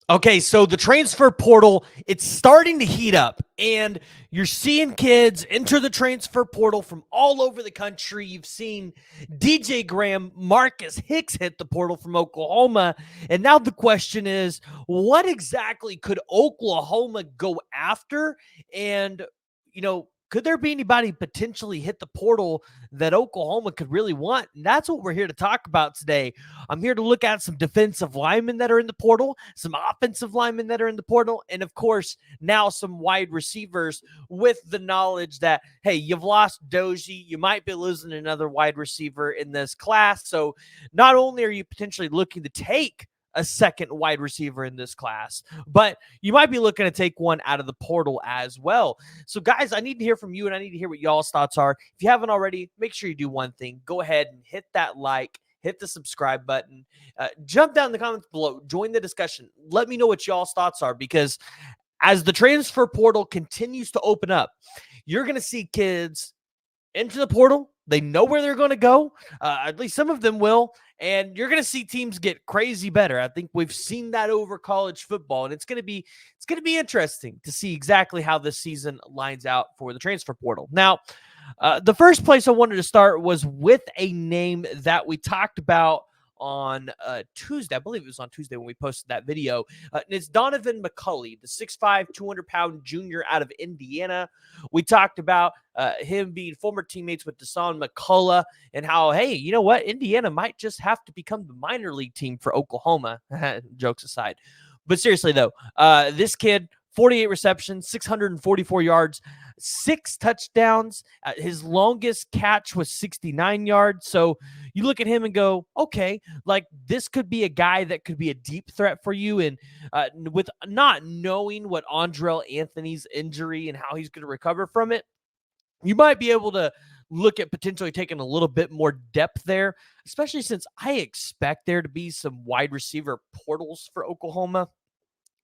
Okay, so the transfer portal, it's starting to heat up, and you're seeing kids enter the transfer portal from all over the country. You've seen DJ Graham, Marcus Hicks hit the portal from Oklahoma, and now the question is, what exactly could Oklahoma go after? And, could there be anybody potentially hit the portal that Oklahoma could really want? And that's what we're here to talk about today. I'm here to look at some defensive linemen that are in the portal, some offensive linemen that are in the portal, and of course, now some wide receivers with the knowledge that, hey, you've lost Doji. You might be losing another wide receiver in this class. So not only are you potentially looking to take a second wide receiver in this class, but you might be looking to take one out of the portal as well. So, guys, I need to hear from you, and I need to hear what y'all's thoughts are. If you haven't already, make sure you do one thing. Go ahead and hit that like, hit the subscribe button, jump down in the comments below, join the discussion. Let me know what y'all's thoughts are, because as the transfer portal continues to open up, you're going to see kids into the portal. They know where they're going to go. At least some of them will. And you're going to see teams get crazy better. I think we've seen that over college football, and it's going to be interesting to see exactly how this season lines out for the transfer portal. Now, the first place I wanted to start was with a name that we talked about on Tuesday. I believe it was on Tuesday when we posted that video. And it's Donovan McCulley, the 6'5", 200-pound junior out of Indiana. We talked about him being former teammates with Deshaun McCullough and how, hey, you know what? Indiana might just have to become the minor league team for Oklahoma. Jokes aside. But seriously, though, this kid, 48 receptions, 644 yards, 6 touchdowns. His longest catch was 69 yards. So you look at him and go, okay, like this could be a guy that could be a deep threat for you. And with not knowing what Andrell Anthony's injury and how he's going to recover from it, you might be able to look at potentially taking a little bit more depth there, especially since I expect there to be some wide receiver portals for Oklahoma.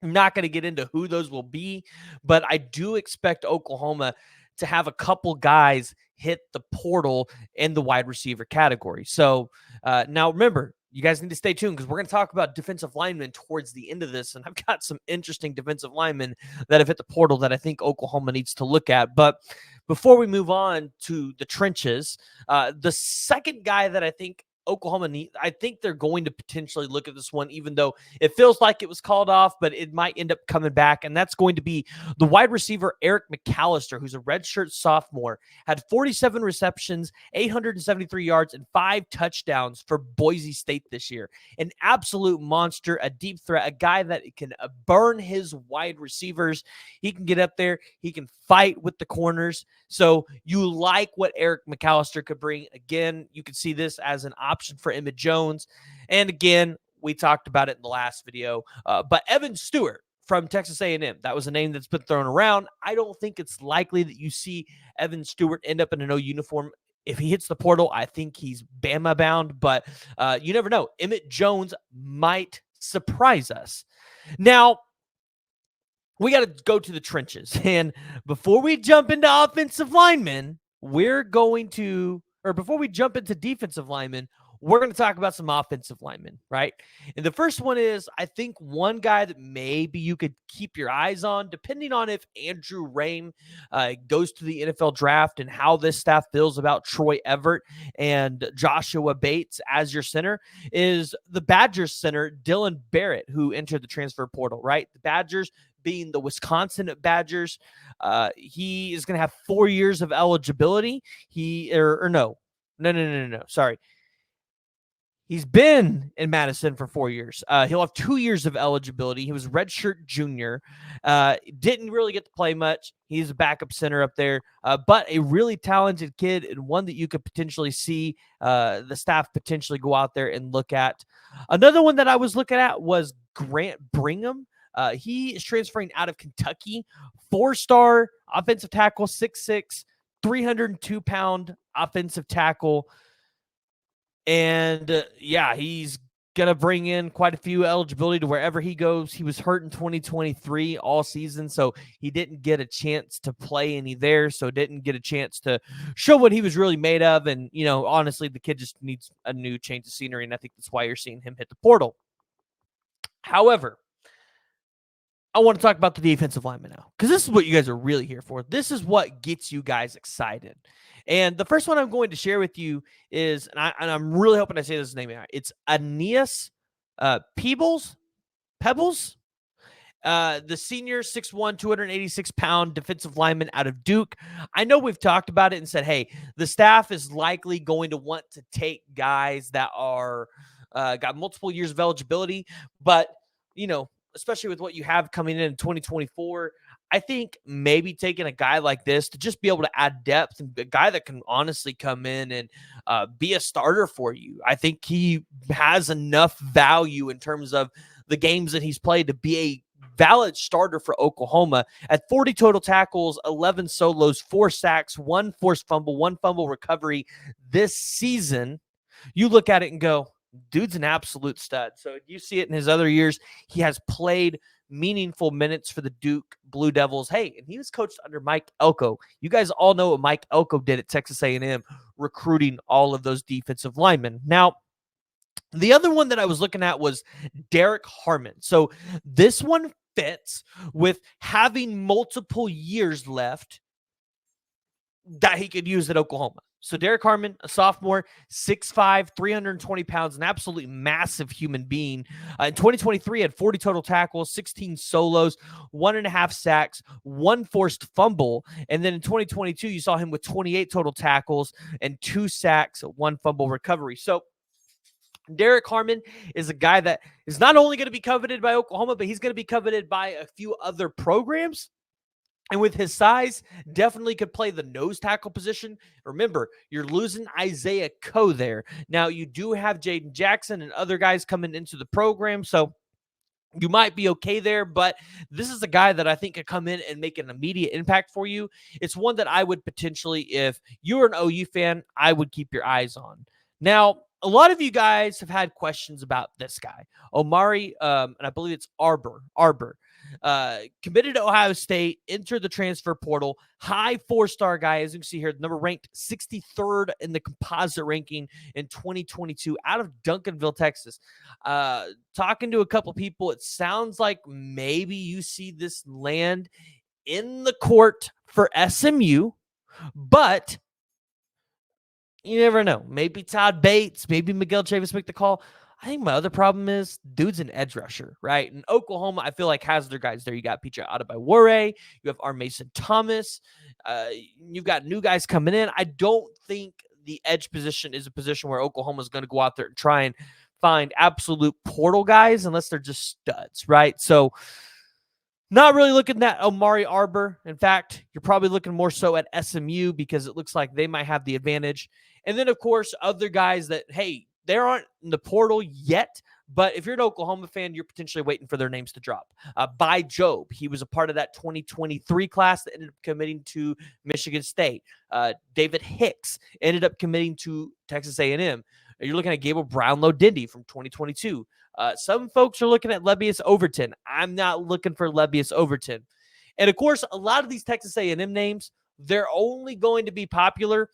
I'm not going to get into who those will be, but I do expect Oklahoma to have a couple guys hit the portal in the wide receiver category. So now remember, you guys need to stay tuned because we're going to talk about defensive linemen towards the end of this. And I've got some interesting defensive linemen that have hit the portal that I think Oklahoma needs to look at. But before we move on to the trenches, the second guy that I think Oklahoma need, I think they're going to potentially look at this one, even though it feels like it was called off, but it might end up coming back. And that's going to be the wide receiver, Eric McAllister, who's a redshirt sophomore, had 47 receptions, 873 yards, and 5 touchdowns for Boise State this year. An absolute monster, a deep threat, a guy that can burn his wide receivers. He can get up there. He can fight with the corners. So you like what Eric McAllister could bring. Again, you can see this as an option for Emmett Jones. And again, we talked about it in the last video. But Evan Stewart from Texas A&M, that was a name that's been thrown around. I don't think it's likely that you see Evan Stewart end up in an O uniform. If he hits the portal, I think he's Bama bound. But you never know. Emmett Jones might surprise us. Now, we got to go to the trenches. And before we jump into offensive linemen, before we jump into defensive linemen, we're going to talk about some offensive linemen, right? And the first one is, I think, one guy that maybe you could keep your eyes on, depending on if Andrew Raym goes to the NFL draft and how this staff feels about Troy Everett and Joshua Bates as your center, is the Badgers center, Dylan Barrett, who entered the transfer portal, right? The Badgers being the Wisconsin Badgers. He is going to have 4 years of eligibility. Sorry. He's been in Madison for 4 years. He'll have 2 years of eligibility. He was redshirt junior. Didn't really get to play much. He's a backup center up there, but a really talented kid and one that you could potentially see the staff potentially go out there and look at. Another one that I was looking at was Grant Brigham. He is transferring out of Kentucky. 4-star offensive tackle, 6'6", 302-pound offensive tackle. And he's going to bring in quite a few eligibility to wherever he goes. He was hurt in 2023 all season, so he didn't get a chance to play any there, so didn't get a chance to show what he was really made of. And, honestly, the kid just needs a new change of scenery, and I think that's why you're seeing him hit the portal. However, I want to talk about the defensive lineman now, because this is what you guys are really here for. This is what gets you guys excited. And the first one I'm going to share with you is, and I'm really hoping I say this name right. It's Aeneas Pebbles, the senior 6'1", 286-pound defensive lineman out of Duke. I know we've talked about it and said, hey, the staff is likely going to want to take guys that are got multiple years of eligibility, but especially with what you have coming in 2024, I think maybe taking a guy like this to just be able to add depth, and a guy that can honestly come in and be a starter for you. I think he has enough value in terms of the games that he's played to be a valid starter for Oklahoma. At 40 total tackles, 11 solos, 4 sacks, 1 forced fumble, 1 fumble recovery this season. You look at it and go, dude's an absolute stud. So you see it in his other years. He has played meaningful minutes for the Duke Blue Devils. Hey, and he was coached under Mike Elko. You guys all know what Mike Elko did at Texas A&M, recruiting all of those defensive linemen. Now, the other one that I was looking at was Derek Harmon. So this one fits with having multiple years left that he could use at Oklahoma. So Derek Harmon, a sophomore, 6'5", 320 pounds, an absolutely massive human being. In 2023, had 40 total tackles, 16 solos, 1.5 sacks, 1 forced fumble. And then in 2022, you saw him with 28 total tackles and 2 sacks, 1 fumble recovery. So Derek Harmon is a guy that is not only going to be coveted by Oklahoma, but he's going to be coveted by a few other programs. And with his size, definitely could play the nose tackle position. Remember, you're losing Isaiah Coe there. Now, you do have Jaden Jackson and other guys coming into the program, so you might be okay there, but this is a guy that I think could come in and make an immediate impact for you. It's one that I would potentially, if you're an OU fan, I would keep your eyes on. Now, a lot of you guys have had questions about this guy, Omari, and I believe it's Arbor. Committed to Ohio State, entered the transfer portal, high 4-star guy, as you can see here, number ranked 63rd in the composite ranking in 2022 out of Duncanville, Texas. Talking to a couple people, it sounds like maybe you see this land in the court for SMU, but you never know. Maybe Todd Bates, maybe Miguel Chavis make the call. I think my other problem is dude's an edge rusher, right? And Oklahoma, I feel like, has their guys there. You got Picha Adebayor, you have R. Mason Thomas, you've got new guys coming in. I don't think the edge position is a position where Oklahoma is going to go out there and try and find absolute portal guys unless they're just studs, right? So not really looking at Omari Arbor. In fact, you're probably looking more so at SMU because it looks like they might have the advantage. And then, of course, other guys that, hey, they aren't in the portal yet, but if you're an Oklahoma fan, you're potentially waiting for their names to drop. By Job, he was a part of that 2023 class that ended up committing to Michigan State. David Hicks ended up committing to Texas A&M. You're looking at Gable Brownlow-Dindy from 2022. Some folks are looking at Levius Overton. I'm not looking for Levius Overton. And, of course, a lot of these Texas A&M names, they're only going to be popular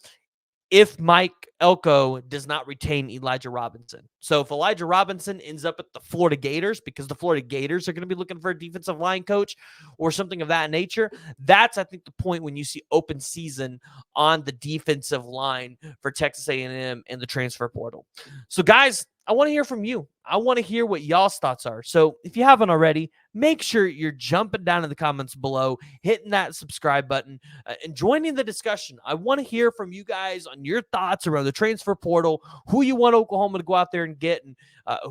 if Mike Elko does not retain Elijah Robinson. So if Elijah Robinson ends up at the Florida Gators, because the Florida Gators are going to be looking for a defensive line coach or something of that nature, that's, I think, the point when you see open season on the defensive line for Texas A&M and the transfer portal. So, guys, I want to hear from you. I want to hear what y'all's thoughts are. So if you haven't already, make sure you're jumping down in the comments below, hitting that subscribe button, and joining the discussion. I want to hear from you guys on your thoughts around the transfer portal, who you want Oklahoma to go out there and get, and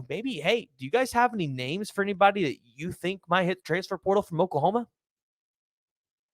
maybe, hey, do you guys have any names for anybody that you think might hit the transfer portal from Oklahoma?